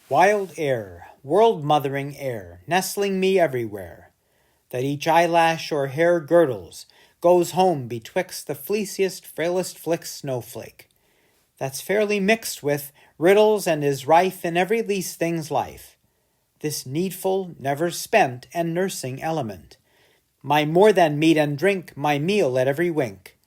Wild air, world-mothering air, nestling me everywhere, that each eyelash or hair girdles, goes home betwixt the fleeciest, frailest flick's snowflake, that's fairly mixed with riddles and is rife in every least thing's life, this needful, never spent, and nursing element, my more than meat and drink, my meal at every wink,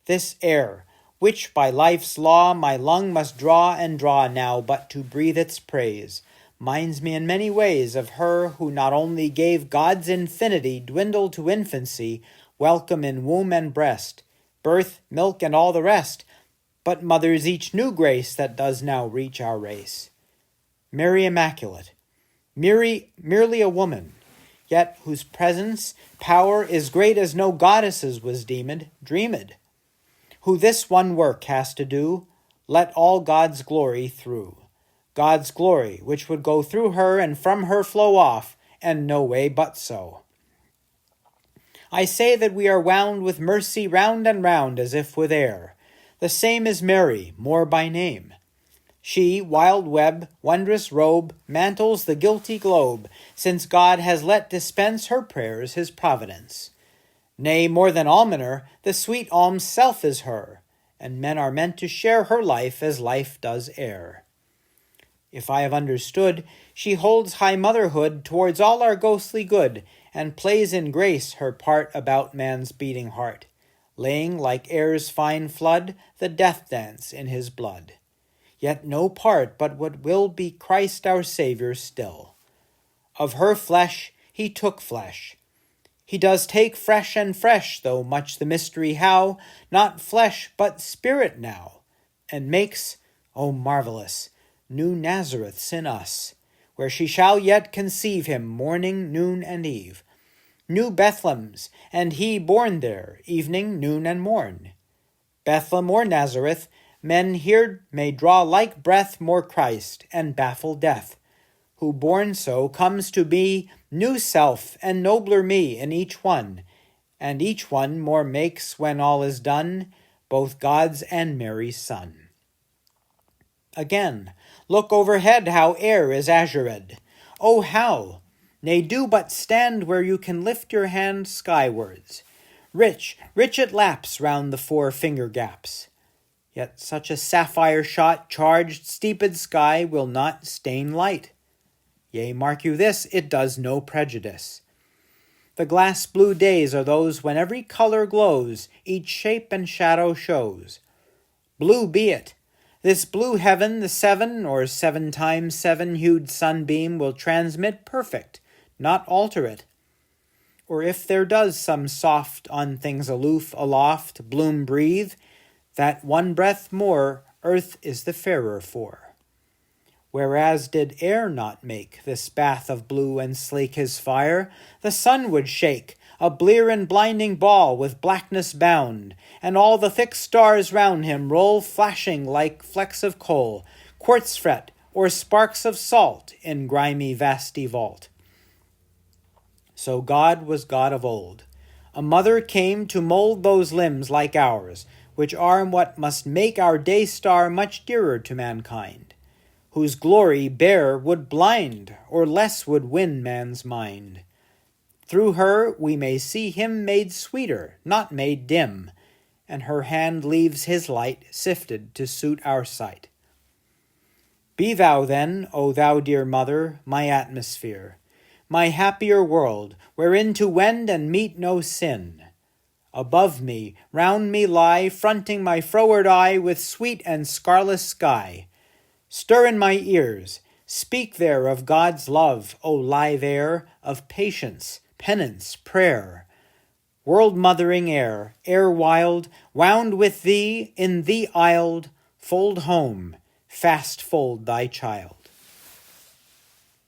this air, which by life's law my lung must draw and draw now but to breathe its praise, minds me in many ways of her who not only gave God's infinity dwindle to infancy, welcome in womb and breast, birth, milk, and all the rest, but mothers each new grace that does now reach our race. Mary Immaculate, merely a woman, yet whose presence, power is great as no goddesses was dreamed, who this one work has to do, let all God's glory through. God's glory, which would go through her and from her flow off, and no way but so. I say that we are wound with mercy round and round as if with air. The same is Mary, more by name. She, wild web, wondrous robe, mantles the guilty globe, since God has let dispense her prayers his providence. Nay, more than almoner, the sweet alm's self is her, and men are meant to share her life as life does air. If I have understood, she holds high motherhood towards all our ghostly good, and plays in grace her part about man's beating heart, laying, like air's fine flood, the death dance in his blood. Yet no part but what will be Christ our Saviour still. Of her flesh he took flesh. He does take fresh and fresh, though much the mystery how, not flesh but spirit now, and makes, O marvellous, new Nazareths in us, where she shall yet conceive him morning, noon, and eve. New Bethlehems, and he born there, evening, noon, and morn. Bethlehem or Nazareth, men here may draw like breath more Christ, and baffle death, who born so comes to be new self and nobler me in each one, and each one more makes, when all is done, both God's and Mary's Son. Again, look overhead how air is azured. Oh, how! Nay, do but stand where you can lift your hand skywards. Rich it laps round the 4 finger gaps. Yet such a sapphire shot charged steeped sky will not stain light. Yea, mark you this, it does no prejudice. The glass blue days are those when every color glows, each shape and shadow shows. Blue be it. This blue heaven the 7 or 7 times 7-hued sunbeam will transmit perfect, not alter it. Or if there does some soft on things aloof, aloft, bloom breathe, that one breath more earth is the fairer for. Whereas did air not make this bath of blue and slake his fire, the sun would shake, a blear and blinding ball with blackness bound, and all the thick stars round him roll flashing like flecks of coal, quartz fret, or sparks of salt in grimy vasty vault. So God was God of old. A mother came to mold those limbs like ours, which are what must make our day star much dearer to mankind, whose glory bare would blind, or less would win man's mind. Through her we may see him made sweeter, not made dim, and her hand leaves his light sifted to suit our sight. Be thou then, O thou dear mother, my atmosphere, my happier world, wherein to wend and meet no sin. Above me, round me lie, fronting my froward eye with sweet and scarless sky. Stir in my ears, speak there of God's love, O live air, of patience, penance, prayer. World-mothering air, air wild, wound with thee, in thee isled, fold home, fast fold thy child.